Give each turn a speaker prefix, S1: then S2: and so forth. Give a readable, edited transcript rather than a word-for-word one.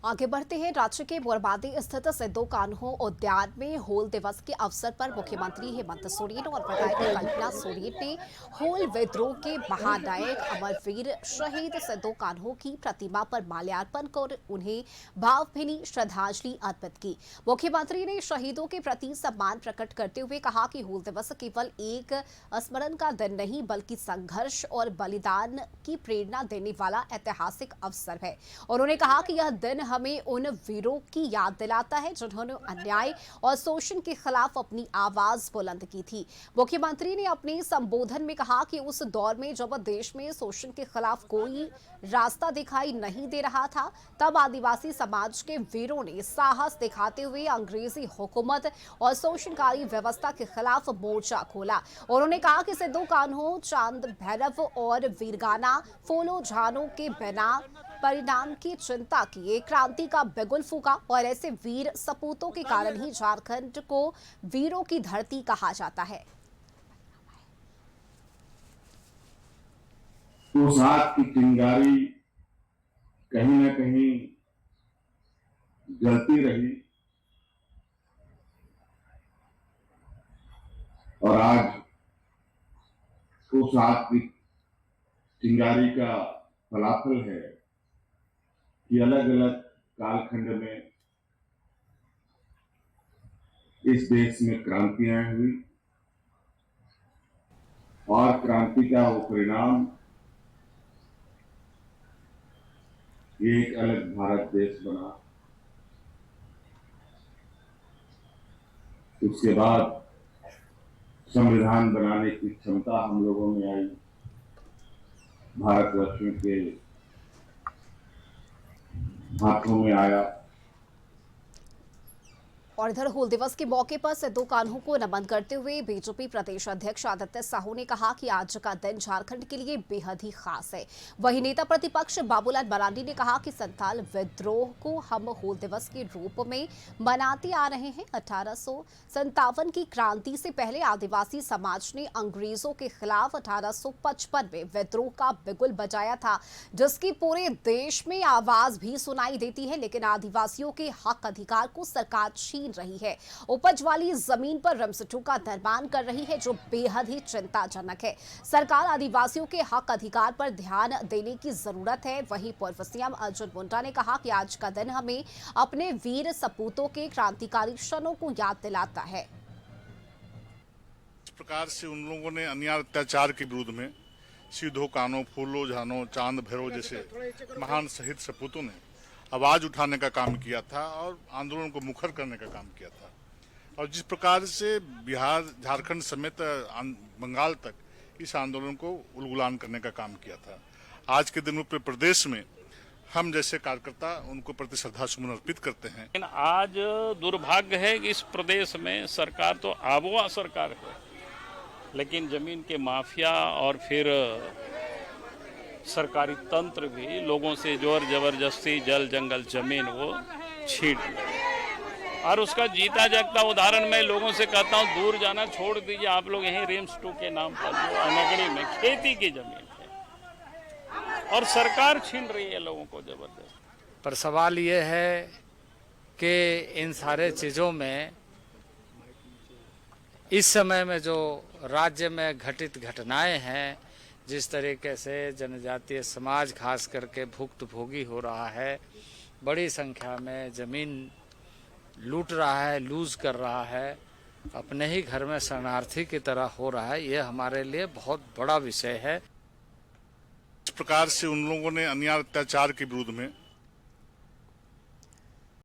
S1: आगे बढ़ते हैं। राज्य के मोरबादी स्थित सिद्धू कान्हू उद्यान में हूल दिवस के अवसर पर मुख्यमंत्री हेमंत सोरेन और विधायक कल्पना सोरेन ने हूल विद्रोह के महानायक अमरवीर शहीद सिद्धू कान्हू की प्रतिमा पर माल्यार्पण कर उन्हें भावभीनी श्रद्धांजलि अर्पित की। मुख्यमंत्री ने शहीदों के प्रति सम्मान प्रकट करते हुए कहा कि हूल दिवस केवल एक स्मरण का दिन नहीं बल्कि संघर्ष और बलिदान की प्रेरणा देने वाला ऐतिहासिक अवसर है। उन्होंने कहा कि यह दिन हमें उन वीरों की याद दिलाता है जिन्होंने अन्याय और शोषण के खिलाफ अपनी आवाज बुलंद की थी। मुख्यमंत्री ने अपने संबोधन में कहा कि उस दौर में जब देश में शोषण के खिलाफ कोई रास्ता दिखाई नहीं दे रहा था, तब आदिवासी समाज के वीरों ने साहस दिखाते हुए अंग्रेजी हुकूमत और शोषणकारी व्यवस्था के खिलाफ मोर्चा खोला। उन्होंने कहा कि सिद्धू कान्हू, चांद भैरव और वीरगाना फूलो झानो के बिना परिणाम की चिंता किए क्रांति का बिगुल फूका और ऐसे वीर सपूतों के कारण ही झारखंड को वीरों की धरती कहा जाता है।
S2: उस आग की चिंगारी कहीं न कहीं जलती रही और आज उस आग की चिंगारी का फलाफल है कि अलग अलग कालखंड में इस देश में क्रांतियां हुई और क्रांति का वो परिणाम एक अलग भारत देश बना। उसके बाद संविधान बनाने की क्षमता हम लोगों में आई। भारतवर्षों के हाथों में आया।
S1: और इधर हूल दिवस के मौके पर सिद्धू कान्हू को नमन करते हुए बीजेपी प्रदेश अध्यक्ष आदित्य साहू ने कहा कि आज का दिन झारखंड के लिए बेहद ही खास है। वहीं नेता प्रतिपक्ष बाबूलाल मरांडी ने कहा कि संथाल विद्रोह को हम हूल दिवस के रूप में मनाते आ रहे हैं। 1857 की क्रांति से पहले आदिवासी समाज ने अंग्रेजों के खिलाफ 1855 में विद्रोह का बिगुल बजाया था, जिसकी पूरे देश में आवाज भी सुनाई देती है। लेकिन आदिवासियों के हक अधिकार को सरकार छीन रही है। उपज वाली जमीन पर रमसटू का निर्माण कर रही है, जो बेहद ही चिंताजनक है। सरकार आदिवासियों के हक अधिकार पर ध्यान देने की जरूरत है। वहीं पूर्व सीएम अर्जुन मुंडा ने कहा कि आज का दिन हमें अपने वीर सपूतों के क्रांतिकारी क्षणों को याद दिलाता है।
S3: इस प्रकार से उन लोगों ने अन्याय अत्याचार के विरुद्ध में सिद्धू कान्हू, फूलो झानो, चांद भैरव जैसे महान शहीद सपूतों ने आवाज उठाने का काम किया था और आंदोलन को मुखर करने का काम किया था। और जिस प्रकार से बिहार, झारखंड समेत बंगाल तक इस आंदोलन को उलगुलान करने का काम किया था, आज के दिन उत्तर प्रदेश में हम जैसे कार्यकर्ता उनको प्रति श्रद्धा सुमन अर्पित करते हैं।
S4: लेकिन आज दुर्भाग्य है कि इस प्रदेश में सरकार तो आबोआ सरकार है, लेकिन जमीन के माफिया और फिर सरकारी तंत्र भी लोगों से जोर जबरदस्ती जल जंगल जमीन वो छीन रहे। और उसका जीता जागता उदाहरण मैं लोगों से कहता हूँ, दूर जाना छोड़ दीजिए, आप लोग यहीं रिम्स 2 के नाम पर जो अनगढ़ी में खेती की जमीन है और सरकार छीन रही है लोगों को जबरदस्त।
S5: पर सवाल ये है कि इन सारे चीज़ों में इस समय में जो राज्य में घटित घटनाएं हैं, जिस तरीके से जनजातीय समाज खास करके भुक्तभोगी हो रहा है, बड़ी संख्या में ज़मीन लूट रहा है, लूज कर रहा है, अपने ही घर में शरणार्थी की तरह हो रहा है, ये हमारे लिए बहुत बड़ा विषय है।
S3: इस प्रकार से उन लोगों ने अन्याय अत्याचार के विरुद्ध में